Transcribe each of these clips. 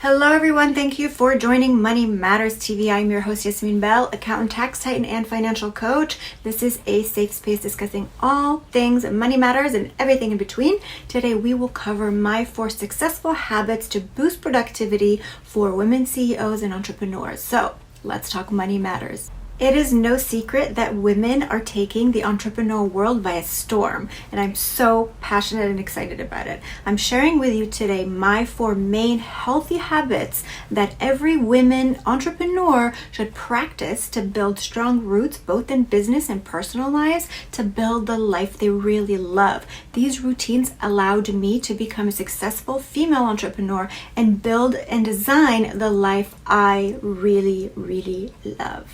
Hello everyone, thank you for joining Money Matters TV. I'm your host Yasmine Belle, accountant, tax titan, and financial coach. This is a safe space discussing all things money matters and everything in between. Today we will cover my 4 successful habits to boost productivity for women CEOs and entrepreneurs. So let's talk money matters. It is no secret that women are taking the entrepreneurial world by a storm, and I'm so passionate and excited about it. I'm sharing with you today my 4 main healthy habits that every women entrepreneur should practice to build strong roots both in business and personal lives, to build the life they really love. These routines allowed me to become a successful female entrepreneur and build and design the life I really, really love.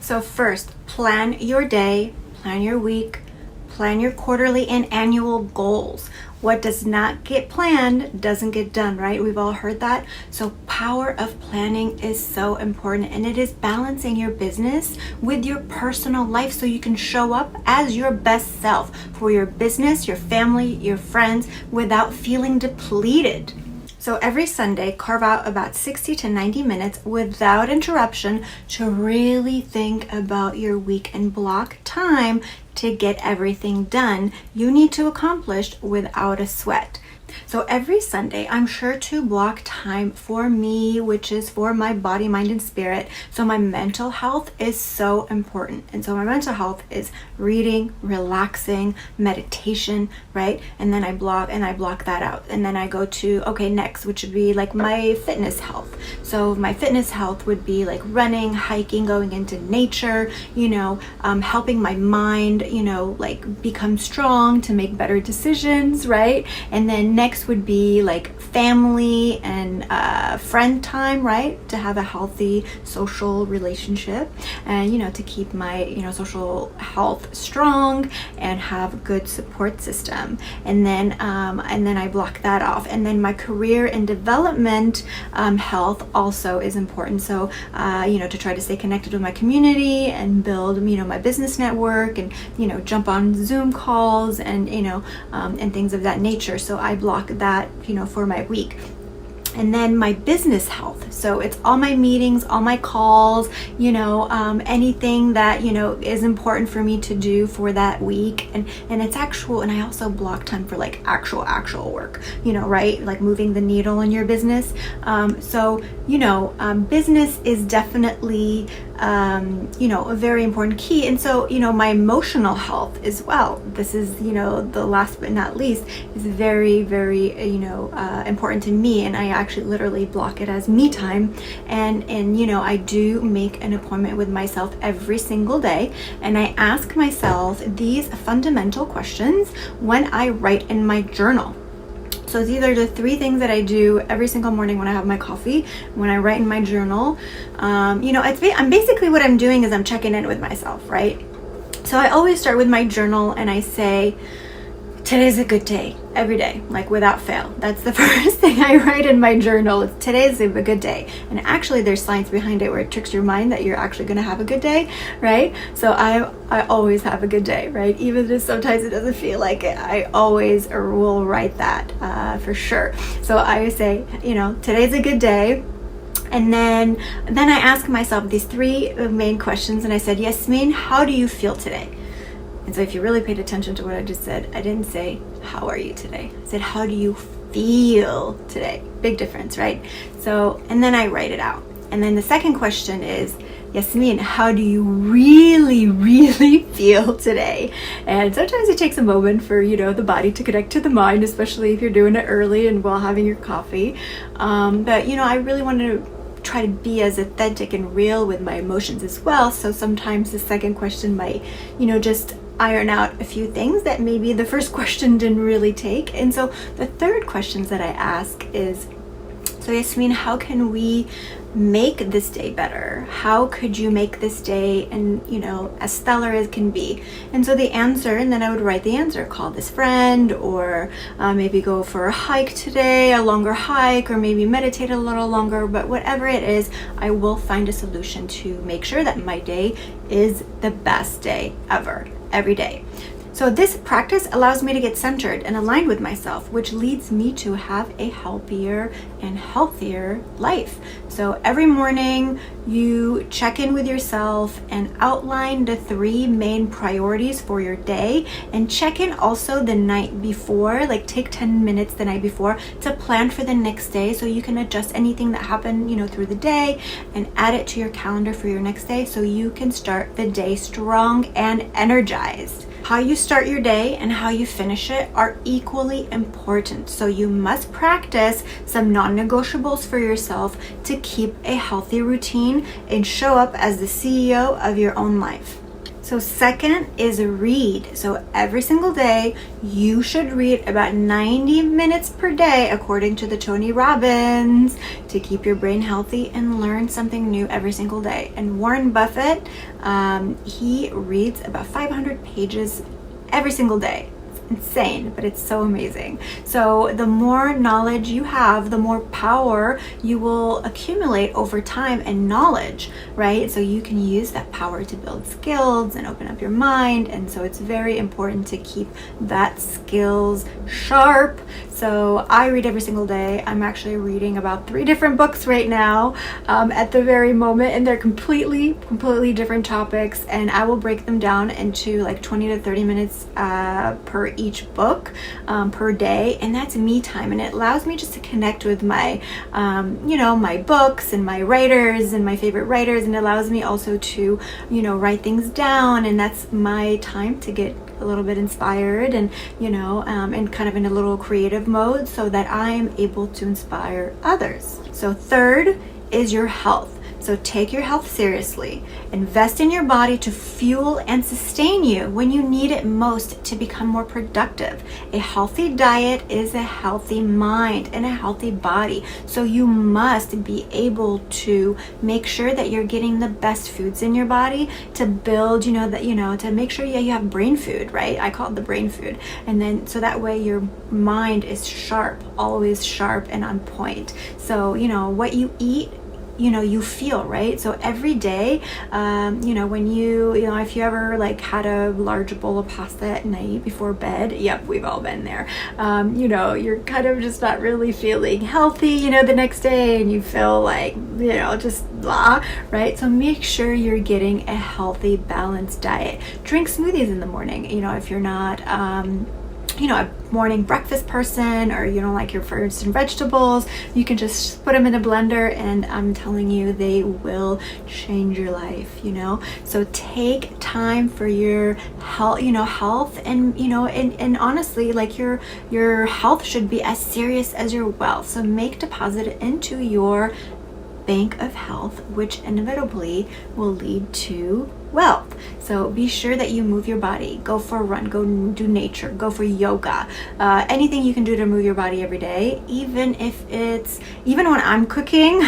So first, plan your day, plan your week, plan your quarterly and annual goals. What does not get planned doesn't get done, right? We've all heard that. So power of planning is so important, and it is balancing your business with your personal life so you can show up as your best self for your business, your family, your friends without feeling depleted. So every Sunday, carve out about 60 to 90 minutes without interruption to really think about your week and block time to get everything done you need to accomplish without a sweat. So every Sunday, I'm sure to block time for me, which is for my body, mind, and spirit. So my mental health is so important. And so my mental health is reading, relaxing, meditation, right? And then I block that out. And then I go to, next, which would be like my fitness health. So my fitness health would be like running, hiking, going into nature, helping my mind, like become strong to make better decisions, right? And then next would be like family and friend time, right? To have a healthy social relationship and, to keep my, social health strong and have a good support system. And then I block that off. And then my career and development health also is important. So, to try to stay connected with my community and build, my business network and, jump on Zoom calls and, and things of that nature. So I block that, for my week. And then my business health. So it's all my meetings, all my calls, anything that, is important for me to do for that week. And it's actual, and I also block time for like actual work, right? Like moving the needle in your business. Business is definitely, a very important key. And so, my emotional health as well. This is, the last but not least is very, very, important to me. And I actually literally block it as me time. And I do make an appointment with myself every single day. And I ask myself these fundamental questions when I write in my journal. So these are the 3 things that I do every single morning when I have my coffee, when I write in my journal. I'm basically what I'm doing is I'm checking in with myself, right? So I always start with my journal and I say, today's a good day, every day, like without fail. That's the first thing I write in my journal. It's today's a good day. And actually there's science behind it where it tricks your mind that you're actually going to have a good day, right? So I always have a good day, right? Even if sometimes it doesn't feel like it, I always will write that for sure. So I say, today's a good day. And then I ask myself these 3 main questions. And I said, Yasmine, how do you feel today? And so if you really paid attention to what I just said, I didn't say, how are you today? I said, how do you feel today? Big difference, right? So, and then I write it out. And then the second question is, Yasmine, how do you really, really feel today? And sometimes it takes a moment for, the body to connect to the mind, especially if you're doing it early and while having your coffee. But, I really want to try to be as authentic and real with my emotions as well. So sometimes the second question might, just iron out a few things that maybe the first question didn't really take. And so the third questions that I ask is, so Yasmine, how can we make this day better? How could you make this day and as stellar as can be? And so the answer, and then I would write the answer, call this friend, or maybe go for a hike today, a longer hike, or maybe meditate a little longer. But whatever it is, I will find a solution to make sure that my day is the best day ever, every day. So this practice allows me to get centered and aligned with myself, which leads me to have a happier and healthier life. So every morning you check in with yourself and outline the 3 main priorities for your day, and check in also the night before, like take 10 minutes the night before to plan for the next day, so you can adjust anything that happened, through the day and add it to your calendar for your next day, so you can start the day strong and energized. How you start your day and how you finish it are equally important. So you must practice some non-negotiables for yourself to keep a healthy routine and show up as the CEO of your own life. So second is read. So every single day you should read about 90 minutes per day according to the Tony Robbins, to keep your brain healthy and learn something new every single day. And Warren Buffett, he reads about 500 pages every single day. Insane, but it's so amazing. So the more knowledge you have, the more power you will accumulate over time, and knowledge, right? So you can use that power to build skills and open up your mind. And so it's very important to keep that skills sharp. So I read every single day. I'm actually reading about 3 different books right now at the very moment, and they're completely different topics, and I will break them down into like 20 to 30 minutes per each book per day, and that's me time, and it allows me just to connect with my my books and my writers and my favorite writers, and it allows me also to write things down, and that's my time to get a little bit inspired and and kind of in a little creative mode, so that I'm able to inspire others. So third is your health. So take your health seriously. Invest in your body to fuel and sustain you when you need it most to become more productive. A healthy diet is a healthy mind and a healthy body. So you must be able to make sure that you're getting the best foods in your body to build, to make sure you have brain food, right? I call it the brain food. And then so that way your mind is sharp, always sharp and on point. So, what you eat, you feel, right? So every day, when if you ever like had a large bowl of pasta at night before bed, yep, we've all been there. You're kind of just not really feeling healthy, the next day, and you feel like, just blah, right? So make sure you're getting a healthy, balanced diet. Drink smoothies in the morning, if you're not, a morning breakfast person, or you don't like your fruits and vegetables, you can just put them in a blender, and I'm telling you, they will change your life. So take time for your health, and honestly, like your health should be as serious as your wealth. So make deposit into your bank of health, which inevitably will lead to wealth. So be sure that you move your body. Go for a run, go do nature, go for yoga, anything you can do to move your body every day, even when I'm cooking.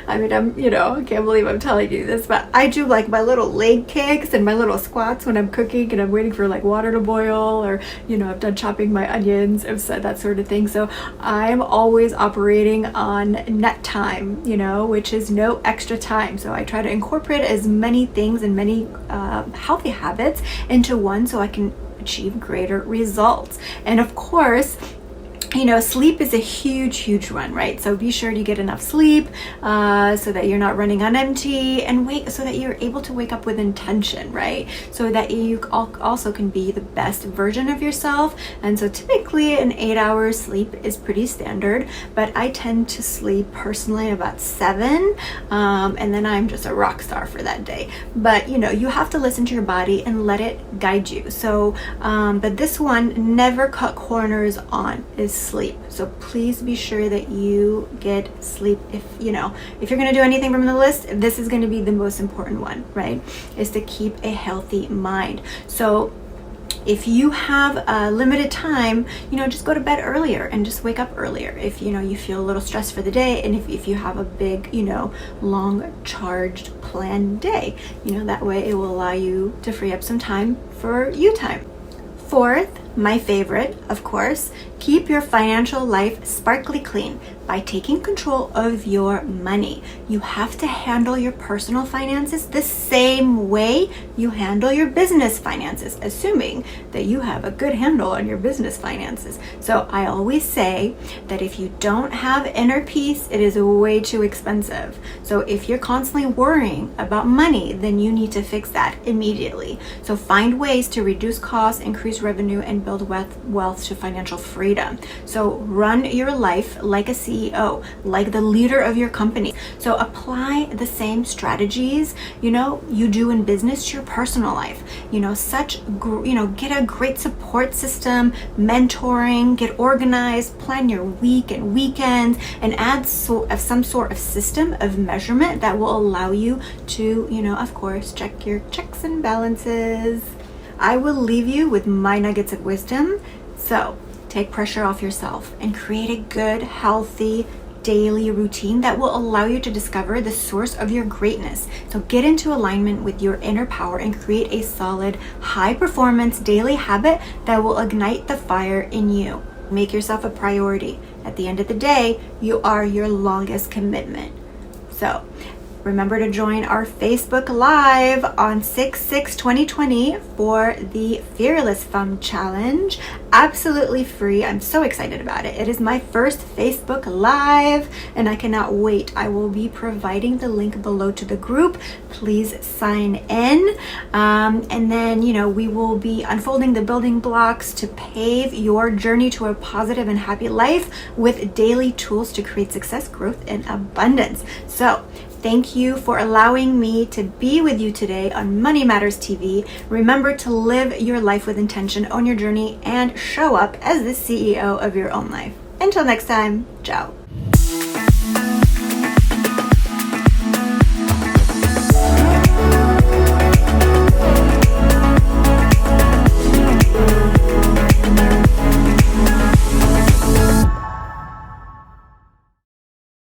I can't believe I'm telling you this, but I do like my little leg kicks and my little squats when I'm cooking and I'm waiting for like water to boil, or I've done chopping my onions, that sort of thing. So I'm always operating on net time, which is no extra time. So I try to incorporate as many things and many healthy habits into one, so I can achieve greater results. And of course, sleep is a huge one, right? So be sure to get enough sleep so that you're not running on empty, and so that you're able to wake up with intention, right? So that you also can be the best version of yourself. And so typically an 8-hour sleep is pretty standard, but I tend to sleep personally about 7, and then I'm just a rock star for that day. But you have to listen to your body and let it guide you. So but this one, never cut corners on, is sleep. So please be sure that you get sleep. If you're going to do anything from the list, this is going to be the most important one, right? Is to keep a healthy mind. So if you have a limited time, just go to bed earlier and just wake up earlier. If you feel a little stressed for the day, and if you have a big, long charged planned day, that way it will allow you to free up some time for you time. Fourth, my favorite, of course, keep your financial life sparkly clean. by taking control of your money. You have to handle your personal finances the same way you handle your business finances, assuming that you have a good handle on your business finances. So I always say that if you don't have inner peace, it is way too expensive. So if you're constantly worrying about money, then you need to fix that immediately. So find ways to reduce costs, increase revenue, and build wealth to financial freedom. So run your life like a CEO, like the leader of your company. So apply the same strategies, you do in business to your personal life. Get a great support system, mentoring, get organized, plan your week and weekends, and add some sort of system of measurement that will allow you to, of course, check your checks and balances. I will leave you with my nuggets of wisdom. So take pressure off yourself and create a good, healthy daily routine that will allow you to discover the source of your greatness. So get into alignment with your inner power and create a solid, high performance daily habit that will ignite the fire in you. Make yourself a priority. At the end of the day, you are your longest commitment. So remember to join our Facebook Live on 6/6/2020 for the Fearless Femme Challenge. Absolutely free. I'm so excited about it. It is my first Facebook Live and I cannot wait. I will be providing the link below to the group. Please sign in. And then, we will be unfolding the building blocks to pave your journey to a positive and happy life with daily tools to create success, growth, and abundance. So thank you for allowing me to be with you today on Money Matterz TV. Remember to live your life with intention, own your journey, and show up as the CEO of your own life. Until next time, ciao.